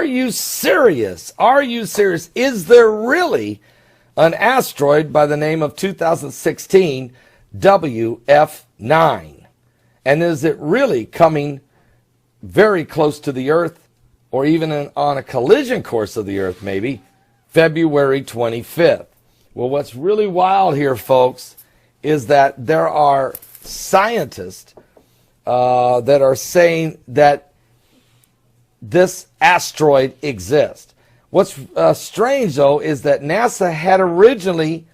you serious? Are you serious? Is there really an asteroid by the name of 2016 Wf9? And is it really coming very close to the Earth, or even on a collision course of the Earth, maybe, February 25th? Well, what's really wild here, folks, is that there are scientists that are saying that this asteroid exists. What's strange, though, is that NASA had originally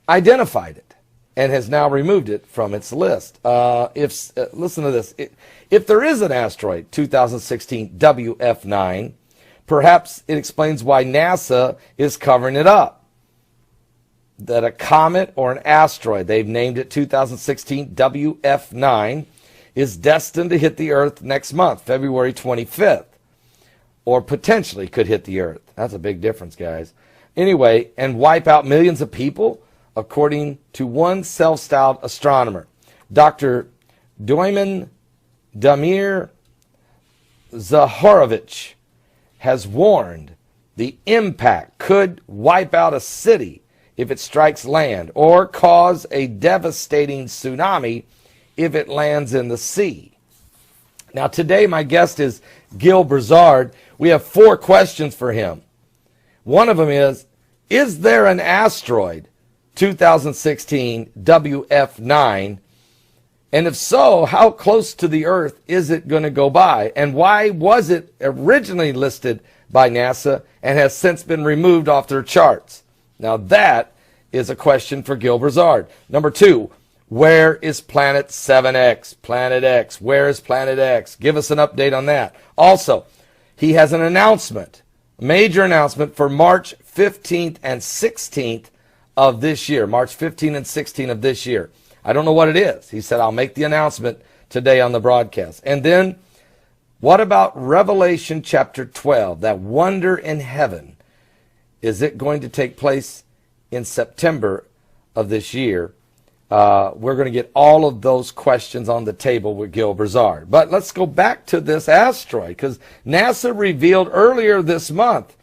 identified it and has now removed it from its list. Listen to this. If there is an asteroid, 2016 Wf9, perhaps it explains why NASA is covering it up. That a comet or an asteroid, they've named it 2016 Wf9, is destined to hit the Earth next month, February 25th. Or potentially could hit the Earth. That's a big difference, guys. Anyway, and wipe out millions of people, according to one self-styled astronomer. Dr. Damir Zaharovich has warned the impact could wipe out a city if it strikes land, or cause a devastating tsunami if it lands in the sea. Now today my guest is Gil Broussard. We have 4 questions for him. One of them is there an asteroid 2016 Wf9? And if so, how close to the Earth is it going to go by? And why was it originally listed by NASA and has since been removed off their charts? Now that is a question for Gil Broussard. Number 2, where is Planet 7X? Planet X. Where is Planet X? Give us an update on that. Also, he has an announcement, a major announcement for March 15th and 16th of this year. March 15th and 16th of this year. I don't know what it is. He said, I'll make the announcement today on the broadcast. And then, what about Revelation chapter 12, that wonder in heaven? Is it going to take place in September of this year? We're going to get all of those questions on the table with Gil Broussard. But let's go back to this asteroid, because NASA revealed earlier this month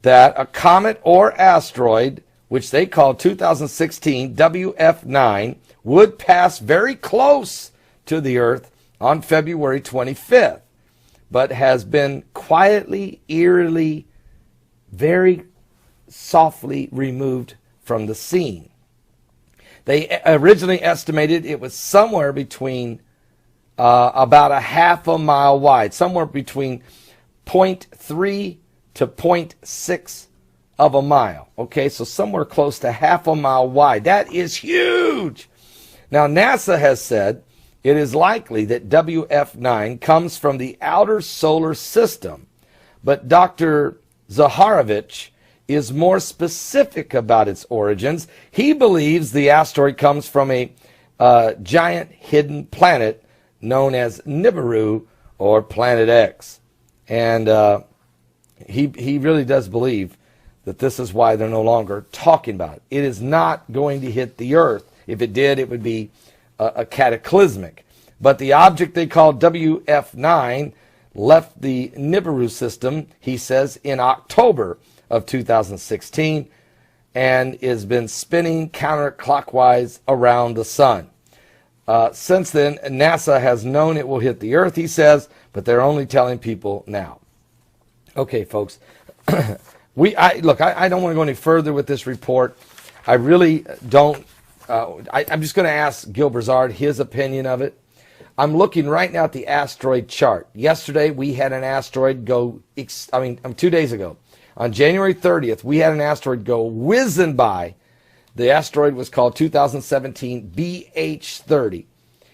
that a comet or asteroid, which they call 2016 Wf9, would pass very close to the Earth on February 25th, but has been quietly, eerily, very softly removed from the scene. They originally estimated it was somewhere between about a half a mile wide, somewhere between 0.3 to 0.6 of a mile. Okay, so somewhere close to half a mile wide. That is huge. Now, NASA has said it is likely that Wf9 comes from the outer solar system, but Dr. Zaharovich is more specific about its origins. He believes the asteroid comes from a giant hidden planet known as Nibiru, or Planet X. And he really does believe that this is why they're no longer talking about it. It is not going to hit the Earth. If it did, it would be a cataclysmic. But the object they call Wf9 left the Nibiru system, he says, in October of 2016 and has been spinning counterclockwise around the sun. Since then, NASA has known it will hit the Earth, he says, but they're only telling people now. Okay, folks, I don't want to go any further with this report. I really don't. I'm just going to ask Gil Broussard his opinion of it. I'm looking right now at the asteroid chart. Yesterday, we had an asteroid go, 2 days ago. On January 30th, we had an asteroid go whizzing by. The asteroid was called 2017 BH30.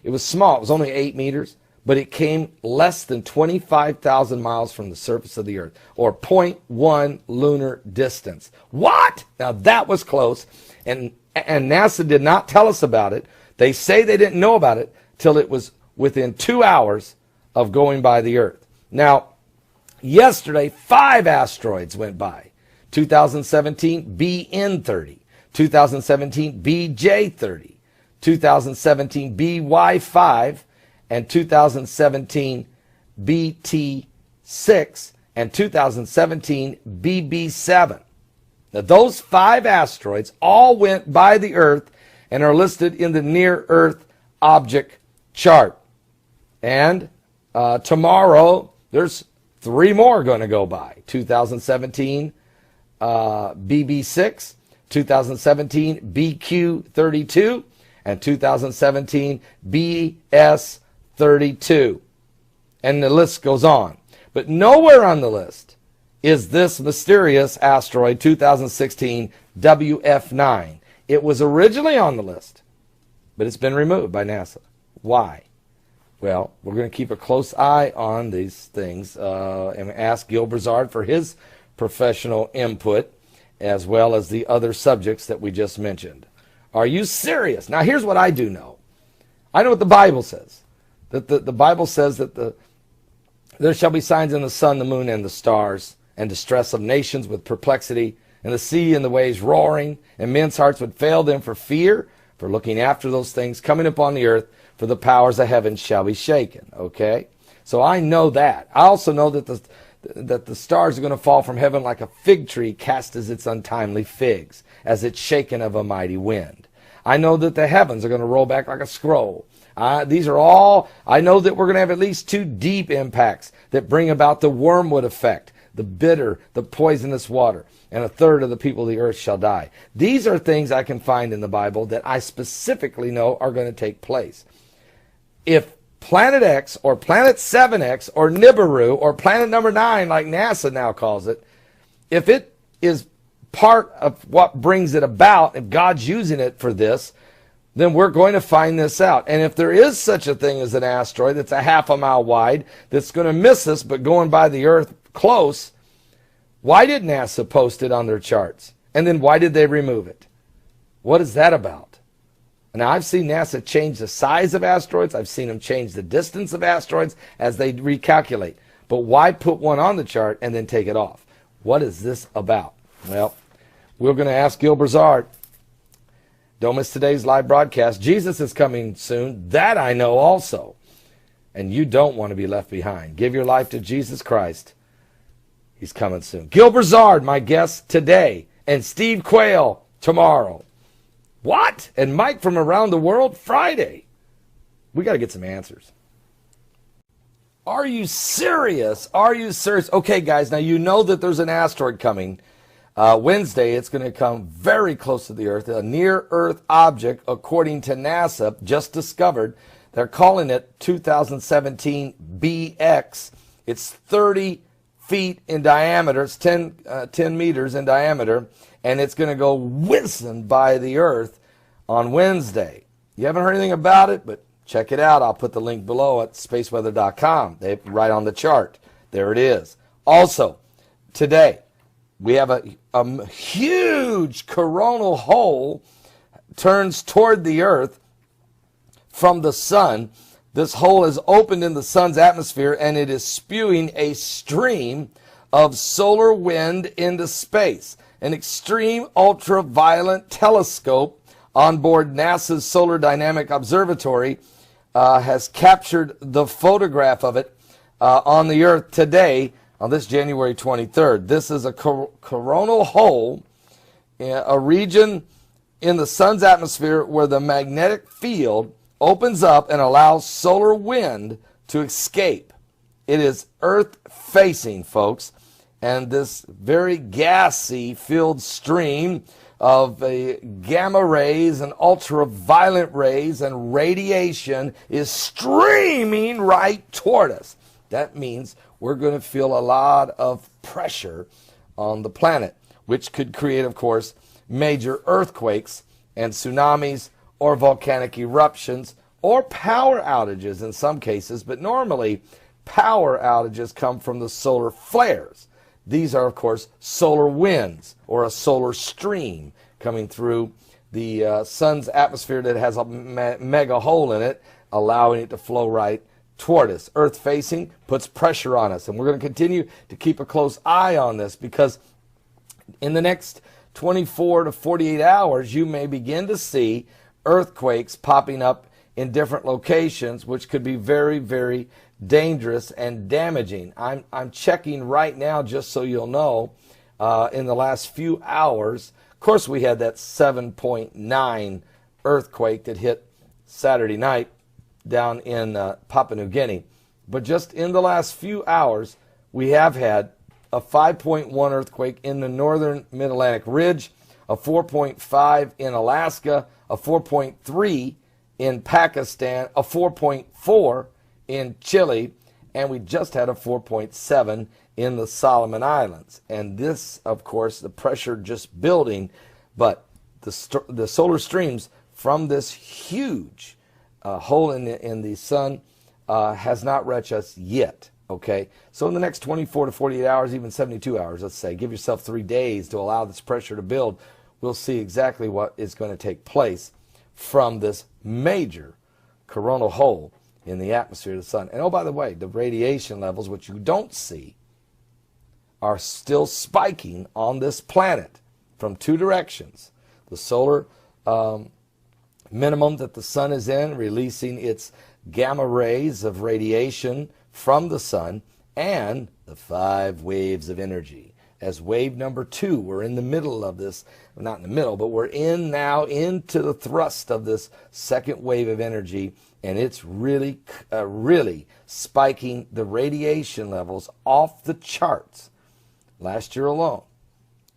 It was small. It was only 8 meters, but it came less than 25,000 miles from the surface of the Earth, or 0.1 lunar distance. What? Now, that was close, and NASA did not tell us about it. They say they didn't know about it till it was within 2 hours of going by the Earth. Now, yesterday, 5 asteroids went by. 2017 BN30, 2017 BJ30, 2017 BY5, and 2017 BT6, and 2017 BB7. Now, those 5 asteroids all went by the Earth and are listed in the Near-Earth Object Chart. And tomorrow, there's 3 more going to go by. 2017 BB6, 2017 BQ32, and 2017 BS32. And the list goes on. But nowhere on the list is this mysterious asteroid 2016 Wf9. It was originally on the list, but it's been removed by NASA. Why? Well, we're going to keep a close eye on these things and ask Gil Brazard for his professional input, as well as the other subjects that we just mentioned. Are you serious? Now, here's what I do know. I know what the Bible says. That the Bible says that there shall be signs in the sun, the moon, and the stars, and distress of nations with perplexity, and the sea and the waves roaring, and men's hearts would fail them for fear, for looking after those things coming upon the earth, for the powers of heaven shall be shaken. Okay? So I know that. I also know that the stars are going to fall from heaven like a fig tree casts its untimely figs, as it's shaken of a mighty wind. I know that the heavens are going to roll back like a scroll. These are all, I know that we're going to have at least 2 deep impacts that bring about the wormwood effect, the bitter, the poisonous water, and 1/3 of the people of the earth shall die. These are things I can find in the Bible that I specifically know are going to take place. If Planet X or Planet 7X or Nibiru or Planet number 9, like NASA now calls it, if it is part of what brings it about, if God's using it for this, then we're going to find this out. And if there is such a thing as an asteroid that's a 1/2 mile wide, that's going to miss us but going by the Earth close, why did NASA post it on their charts? And then why did they remove it? What is that about? Now, I've seen NASA change the size of asteroids. I've seen them change the distance of asteroids as they recalculate. But why put one on the chart and then take it off? What is this about? Well, we're going to ask Gil Brazard. Don't miss today's live broadcast. Jesus is coming soon. That I know also. And you don't want to be left behind. Give your life to Jesus Christ. He's coming soon. Gil Brazard, my guest today. And Steve Quayle tomorrow. What? And Mike from around the world Friday. We got to get some answers. Are you serious? Are you serious? Okay, guys, now you know that there's an asteroid coming. Wednesday, it's going to come very close to the Earth, a near-Earth object, according to NASA, just discovered. They're calling it 2017 BX. It's 30 feet in diameter. It's 10 meters in diameter, and it's going to go whizzing by the Earth on Wednesday. You haven't heard anything about it, but check it out. I'll put the link below at spaceweather.com. They right on the chart. There it is. Also, today, we have a huge coronal hole turns toward the Earth from the sun. This hole is opened in the sun's atmosphere, and it is spewing a stream of solar wind into space. An extreme ultraviolet telescope on board NASA's Solar Dynamic Observatory has captured the photograph of it on the Earth today, on this January 23rd. This is a coronal hole, a region in the sun's atmosphere where the magnetic field opens up and allows solar wind to escape. It is Earth-facing, folks, and this very gassy filled stream of gamma rays and ultraviolet rays and radiation is streaming right toward us. That means we're going to feel a lot of pressure on the planet, which could create, of course, major earthquakes and tsunamis or volcanic eruptions or power outages in some cases. But normally, power outages come from the solar flares. These are, of course, solar winds or a solar stream coming through the sun's atmosphere that has a mega hole in it, allowing it to flow right toward us. Earth-facing puts pressure on us, and we're going to continue to keep a close eye on this, because in the next 24 to 48 hours, you may begin to see earthquakes popping up in different locations, which could be very, very dangerous and damaging. I'm checking right now just so you'll know, in the last few hours. Of course, we had that 7.9 earthquake that hit Saturday night down in Papua New Guinea. But just in the last few hours, we have had a 5.1 earthquake in the northern Mid-Atlantic Ridge, a 4.5 in Alaska, a 4.3 in Pakistan, a 4.4 in Chile, and we just had a 4.7 in the Solomon Islands. And this, of course, the pressure just building, but the solar streams from this huge hole in the sun has not reached us yet. Okay, so in the next 24 to 48 hours, even 72 hours, let's say, give yourself 3 days to allow this pressure to build. We'll see exactly what is going to take place from this major coronal hole in the atmosphere of the sun. And oh, by the way, the radiation levels, which you don't see, are still spiking on this planet from 2 directions. The solar minimum that the sun is in, releasing its gamma rays of radiation from the sun, and the 5 waves of energy. As wave number 2, we're in the middle of this, not in the middle, but we're in now into the thrust of this second wave of energy, and it's really, really spiking the radiation levels off the charts. Last year alone,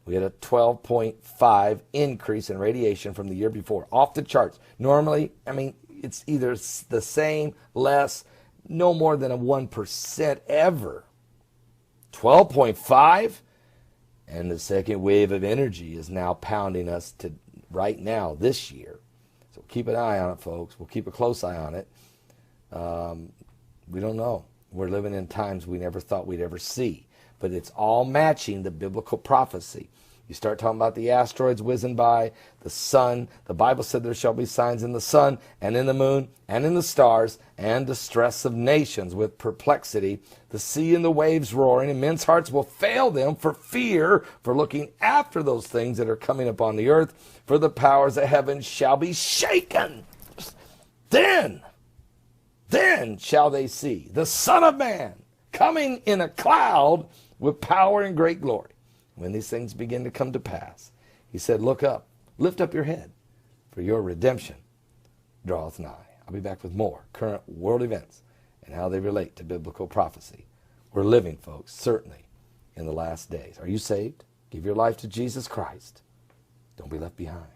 we had a 12.5 increase in radiation from the year before, off the charts. Normally, I mean, it's either the same, less, no more than a 1% ever. 12.5, and the second wave of energy is now pounding us to right now this year. So keep an eye on it, folks. We'll keep a close eye on it. We don't know. We're living in times we never thought we'd ever see, but it's all matching the biblical prophecy. You start talking about the asteroids whizzing by, the sun. The Bible said there shall be signs in the sun and in the moon and in the stars, and distress of nations with perplexity, the sea and the waves roaring, and men's hearts will fail them for fear, for looking after those things that are coming upon the earth, for the powers of heaven shall be shaken. Then shall they see the Son of Man coming in a cloud with power and great glory. When these things begin to come to pass, he said, look up, lift up your head, for your redemption draweth nigh. I'll be back with more current world events and how they relate to biblical prophecy. We're living, folks, certainly in the last days. Are you saved? Give your life to Jesus Christ. Don't be left behind.